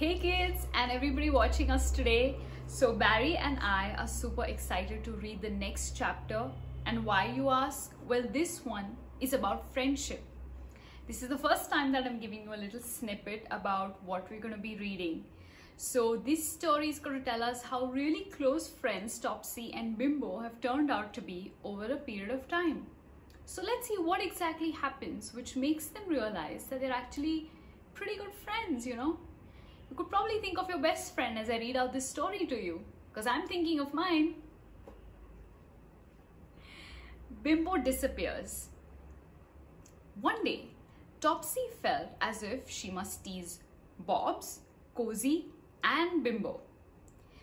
Hey kids and everybody watching us today. So Barry and I are super excited to read the next chapter. And why, you ask? Well, this one is about friendship. This is the first time that I'm giving you a little snippet about what we're going to be reading. So this story is going to tell us how really close friends Topsy and Bimbo have turned out to be over a period of time. So let's see what exactly happens which makes them realize that they're actually pretty good friends, you know. You could probably think of your best friend as I read out this story to you, because I'm thinking of mine. Bimbo disappears. One day, Topsy felt as if she must tease Bobs, Cozy, and Bimbo.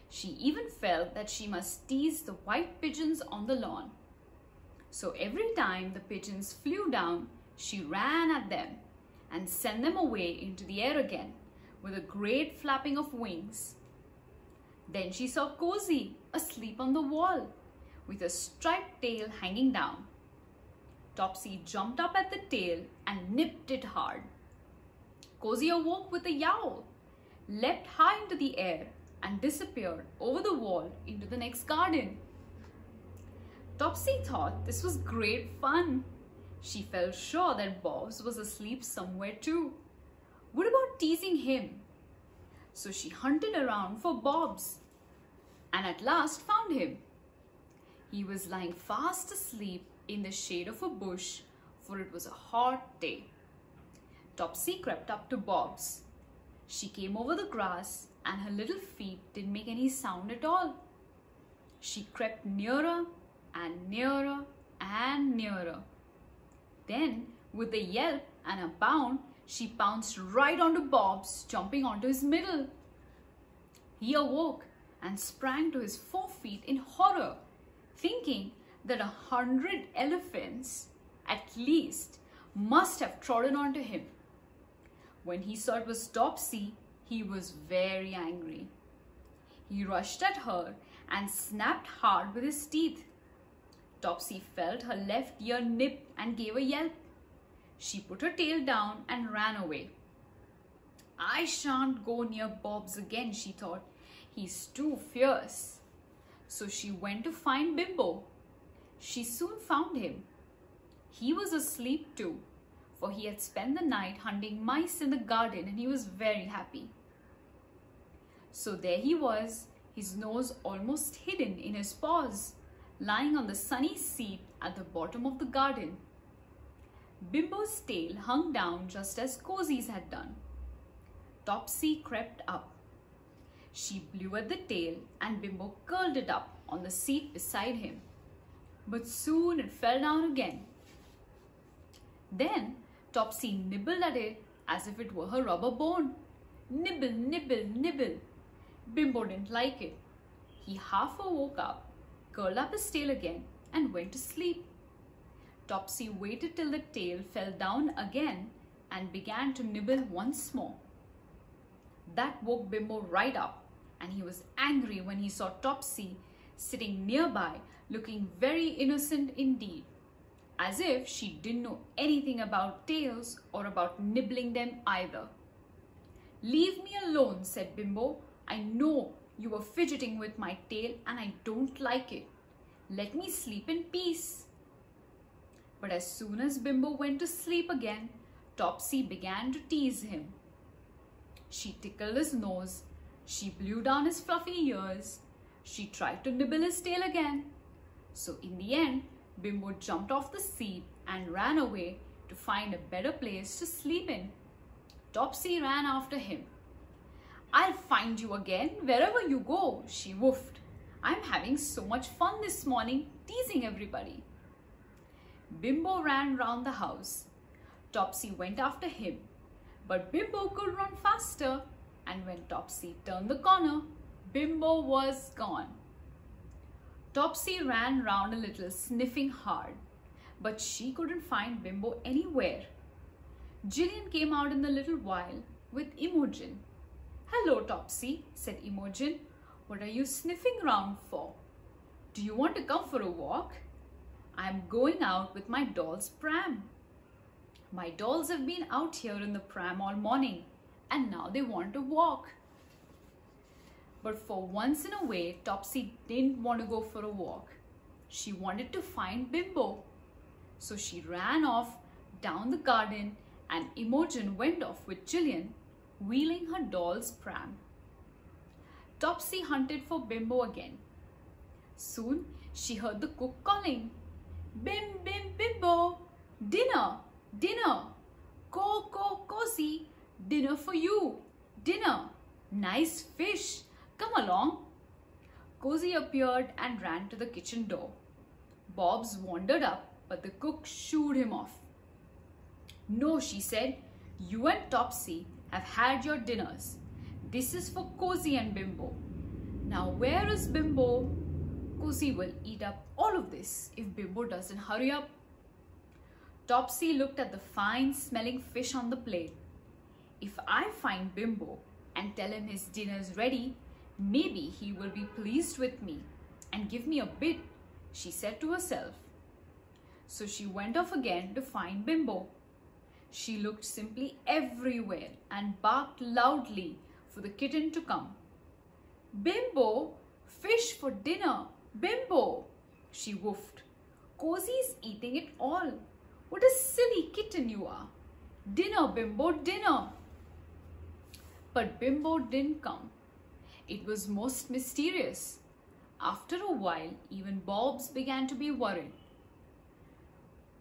She even felt that she must tease the white pigeons on the lawn. So every time the pigeons flew down, she ran at them and sent them away into the air again with a great flapping of wings. Then she saw Cozy asleep on the wall with a striped tail hanging down. Topsy jumped up at the tail and nipped it hard. Cozy awoke with a yowl, leapt high into the air and disappeared over the wall into the next garden. Topsy thought this was great fun. She felt sure that Bobs was asleep somewhere too. What about teasing him? So she hunted around for Bobs and at last found him. He was lying fast asleep in the shade of a bush, for it was a hot day. Topsy crept up to Bobs. She came over the grass and her little feet didn't make any sound at all. She crept nearer and nearer and nearer. Then, with a yelp and a bound, she pounced right onto Bobs, jumping onto his middle. He awoke and sprang to his 4 feet in horror, thinking that 100 elephants, at least, must have trodden onto him. When he saw it was Topsy, he was very angry. He rushed at her and snapped hard with his teeth. Topsy felt her left ear nip and gave a yelp. She put her tail down and ran away. I shan't go near Bobs again, she thought. He's too fierce. So she went to find Bimbo. She soon found him. He was asleep too, for he had spent the night hunting mice in the garden and he was very happy. So there he was, his nose almost hidden in his paws, lying on the sunny seat at the bottom of the garden. Bimbo's tail hung down just as Cozy's had done. Topsy crept up. She blew at the tail and Bimbo curled it up on the seat beside him. But soon it fell down again. Then Topsy nibbled at it as if it were her rubber bone. Nibble, nibble, nibble. Bimbo didn't like it. He half awoke up, curled up his tail again and went to sleep. Topsy waited till the tail fell down again and began to nibble once more. That woke Bimbo right up, and he was angry when he saw Topsy sitting nearby looking very innocent indeed, as if she didn't know anything about tails or about nibbling them either. Leave me alone, said Bimbo. I know you were fidgeting with my tail and I don't like it. Let me sleep in peace. But as soon as Bimbo went to sleep again, Topsy began to tease him. She tickled his nose, she blew down his fluffy ears, she tried to nibble his tail again. So in the end, Bimbo jumped off the seat and ran away to find a better place to sleep in. Topsy ran after him. I'll find you again wherever you go, she woofed. I'm having so much fun this morning teasing everybody. Bimbo ran round the house. Topsy went after him, but Bimbo could run faster, and when Topsy turned the corner, Bimbo was gone. Topsy ran round a little, sniffing hard, but she couldn't find Bimbo anywhere. Jillian came out in a little while with Imogen. Hello, Topsy, said Imogen. What are you sniffing round for? Do you want to come for a walk? I'm going out with my doll's pram. My dolls have been out here in the pram all morning and now they want to walk. But for once in a way, Topsy didn't want to go for a walk. She wanted to find Bimbo. So she ran off down the garden and Imogen went off with Jillian, wheeling her doll's pram. Topsy hunted for Bimbo again. Soon she heard the cook calling, "Bim, bim, Bimbo! Dinner! Dinner! Cozy! Dinner for you! Dinner! Nice fish! Come along!" Cozy appeared and ran to the kitchen door. Bobs wandered up, but the cook shooed him off. "No," she said, "you and Topsy have had your dinners. This is for Cozy and Bimbo. Now where is Bimbo? Cozy will eat up all of this if Bimbo doesn't hurry up." Topsy looked at the fine smelling fish on the plate. "If I find Bimbo and tell him his dinner's ready, maybe he will be pleased with me and give me a bit," she said to herself. So she went off again to find Bimbo. She looked simply everywhere and barked loudly for the kitten to come. "Bimbo, fish for dinner, Bimbo," she woofed. "Cozy's eating it all. What a silly kitten you are. Dinner, Bimbo, dinner." But Bimbo didn't come. It was most mysterious. After a while, even Bobs began to be worried.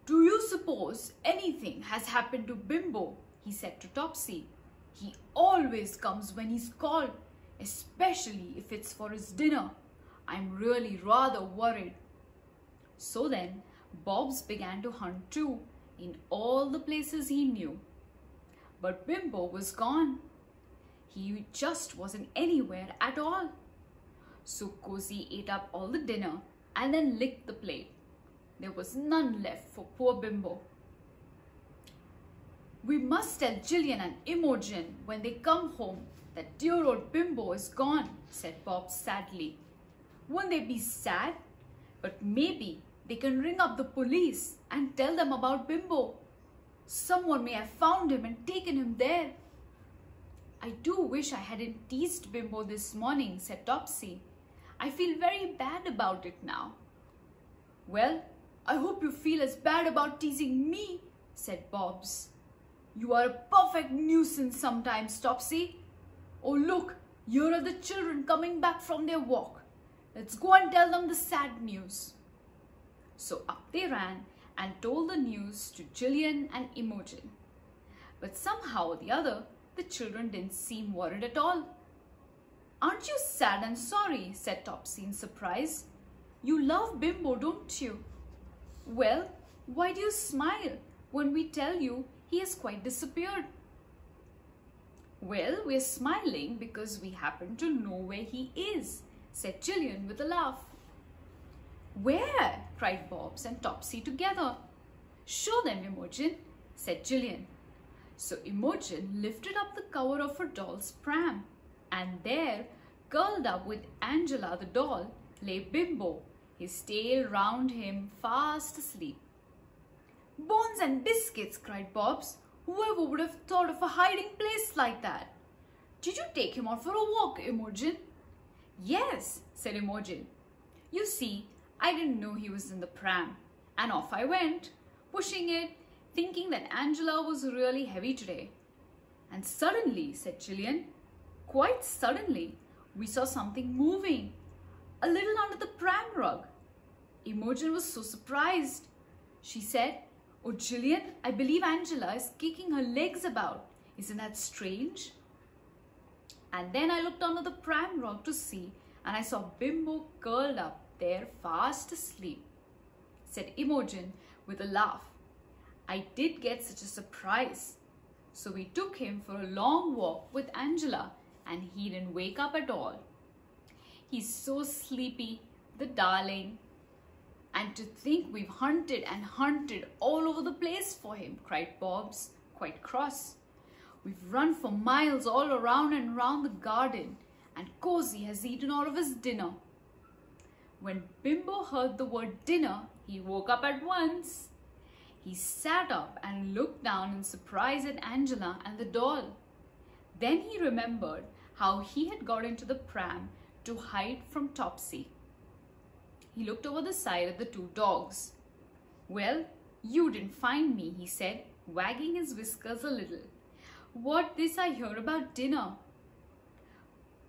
"Do you suppose anything has happened to Bimbo?" he said to Topsy. "He always comes when he's called, especially if it's for his dinner. I'm really rather worried." So then, Bobs began to hunt too, in all the places he knew. But Bimbo was gone. He just wasn't anywhere at all. So Cozy ate up all the dinner and then licked the plate. There was none left for poor Bimbo. "We must tell Jillian and Imogen when they come home that dear old Bimbo is gone," said Bob sadly. "Won't they be sad? But maybe they can ring up the police and tell them about Bimbo. Someone may have found him and taken him there." "I do wish I hadn't teased Bimbo this morning," said Topsy. "I feel very bad about it now." "Well, I hope you feel as bad about teasing me," said Bobs. "You are a perfect nuisance sometimes, Topsy. Oh look, here are the children coming back from their walk. Let's go and tell them the sad news." So up they ran and told the news to Jillian and Imogen. But somehow or the other, the children didn't seem worried at all. "Aren't you sad and sorry?" said Topsy in surprise. "You love Bimbo, don't you?" "Well, why do you smile when we tell you he has quite disappeared?" "Well, we're smiling because we happen to know where he is," said Jillian with a laugh. "Where?" cried Bobs and Topsy together. "Show them, Imogen," said Jillian. So Imogen lifted up the cover of her doll's pram, and there, curled up with Angela the doll, lay Bimbo, his tail round him, fast asleep. "Bones and biscuits!" cried Bobs. "Whoever would have thought of a hiding place like that? Did you take him out for a walk, Imogen?" "Yes," said Imogen. "You see, I didn't know he was in the pram, and off I went, pushing it, thinking that Angela was really heavy today. And suddenly," said Jillian, "quite suddenly, we saw something moving, a little under the pram rug." Imogen was so surprised. She said, "Oh, Jillian, I believe Angela is kicking her legs about. Isn't that strange?" And then I looked under the pram rug to see, and I saw Bimbo curled up there fast asleep," said Imogen with a laugh. "I did get such a surprise. So we took him for a long walk with Angela, and he didn't wake up at all. He's so sleepy, the darling. And to think we've hunted and hunted all over the place for him," cried Bobs, quite cross. "We've run for miles all around and round the garden, and Cozy has eaten all of his dinner." When Bimbo heard the word dinner, he woke up at once. He sat up and looked down in surprise at Angela and the doll. Then he remembered how he had got into the pram to hide from Topsy. He looked over the side at the two dogs. "Well, you didn't find me," he said, wagging his whiskers a little. "What this I hear about dinner?"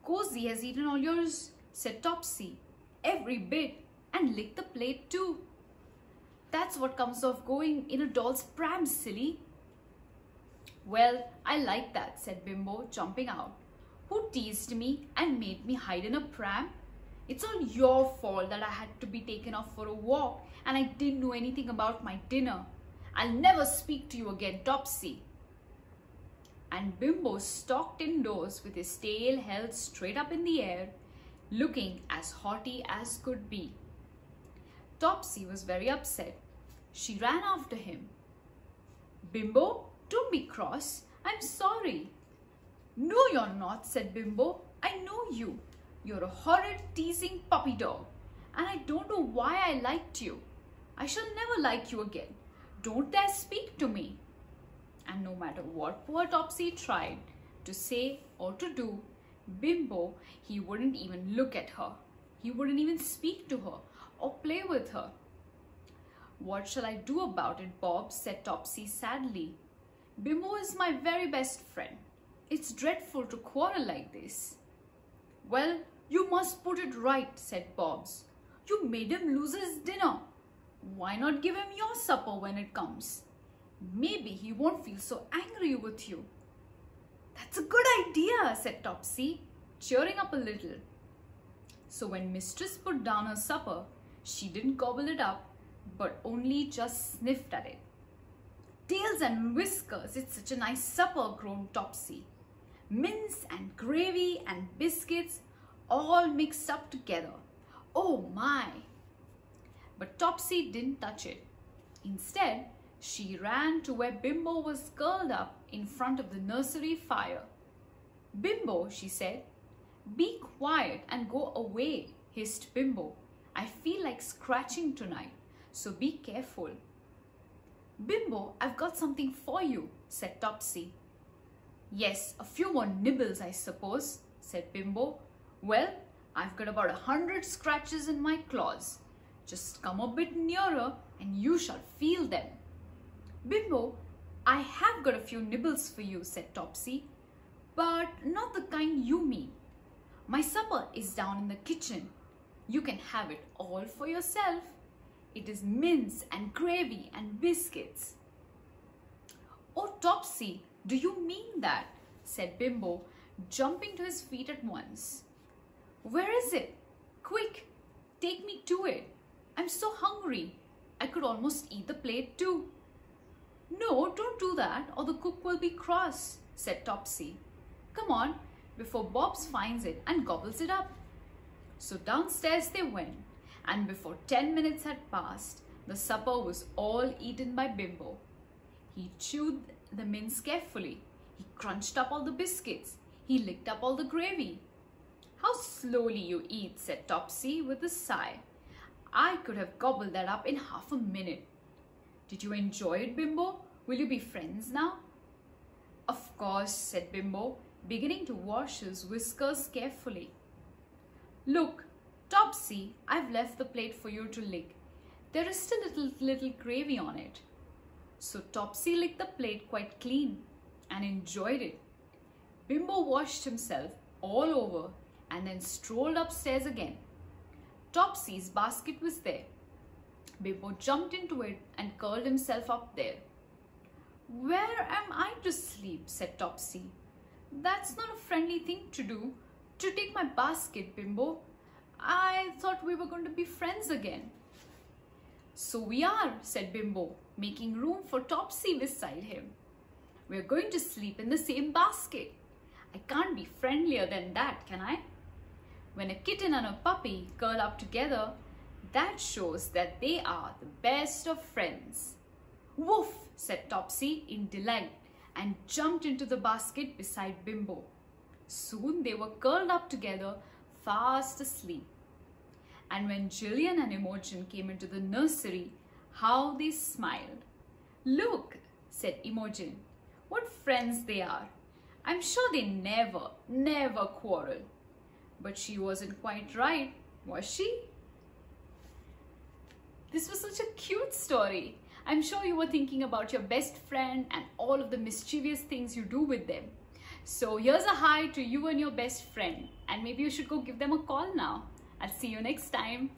"Cozy has eaten all yours," said Topsy. "Every bit, and licked the plate too." "That's what comes of going in a doll's pram, silly." "Well, I like that," said Bimbo, jumping out. "Who teased me and made me hide in a pram? It's all your fault that I had to be taken off for a walk and I didn't know anything about my dinner. I'll never speak to you again, Topsy." And Bimbo stalked indoors with his tail held straight up in the air, looking as haughty as could be. Topsy was very upset. She ran after him. "Bimbo, don't be cross. I'm sorry." "No, you're not," said Bimbo. "I know you. You're a horrid, teasing puppy dog, and I don't know why I liked you. I shall never like you again. Don't dare speak to me." And no matter what poor Topsy tried to say or to do, Bimbo, he wouldn't even look at her. He wouldn't even speak to her or play with her. "What shall I do about it, Bob?" said Topsy sadly. "Bimbo is my very best friend. It's dreadful to quarrel like this." "Well, you must put it right," said Bobs. "You made him lose his dinner. Why not give him your supper when it comes? Maybe he won't feel so angry with you." "That's a good idea," said Topsy, cheering up a little. So when Mistress put down her supper, she didn't gobble it up, but only just sniffed at it. "Tails and whiskers, it's such a nice supper," groaned Topsy. "Mince and gravy and biscuits all mixed up together. Oh my!" But Topsy didn't touch it. Instead, she ran to where Bimbo was curled up in front of the nursery fire. "Bimbo," she said. "Be quiet and go away," hissed Bimbo. "I feel like scratching tonight, so be careful." "Bimbo, I've got something for you," said Topsy. "Yes, a few more nibbles, I suppose," said Bimbo. "Well, I've got about 100 scratches in my claws. Just come a bit nearer and you shall feel them." "Bimbo, I have got a few nibbles for you," said Topsy, "but not the kind you mean. My supper is down in the kitchen. You can have it all for yourself. It is mince and gravy and biscuits." "Oh, Topsy, do you mean that?" said Bimbo, jumping to his feet at once. "Where is it? Quick, take me to it. I'm so hungry. I could almost eat the plate too." "No, don't do that or the cook will be cross," said Topsy. "Come on, before Bobs finds it and gobbles it up." So downstairs they went, and before 10 minutes had passed, the supper was all eaten by Bimbo. He chewed the mince carefully. He crunched up all the biscuits. He licked up all the gravy. "How slowly you eat," said Topsy with a sigh. "I could have gobbled that up in half a minute." "Did you enjoy it, Bimbo? Will you be friends now?" "Of course," said Bimbo, beginning to wash his whiskers carefully. "Look, Topsy, I've left the plate for you to lick. There is still a little gravy on it." So Topsy licked the plate quite clean and enjoyed it. Bimbo washed himself all over and then strolled upstairs again. Topsy's basket was there. Bimbo jumped into it and curled himself up there. "Where am I to sleep?" said Topsy. "That's not a friendly thing to do, to take my basket, Bimbo. I thought we were going to be friends again." "So we are," said Bimbo, making room for Topsy beside him. "We're going to sleep in the same basket. I can't be friendlier than that, can I? When a kitten and a puppy curl up together, that shows that they are the best of friends." "Woof," said Topsy in delight and jumped into the basket beside Bimbo. Soon they were curled up together, fast asleep. And when Jillian and Imogen came into the nursery, how they smiled. "Look," said Imogen, "what friends they are. I'm sure they never quarrel. But she wasn't quite right, was she? This was such a cute story. I'm sure you were thinking about your best friend and all of the mischievous things you do with them. So here's a hi to you and your best friend, and maybe you should go give them a call now. I'll see you next time.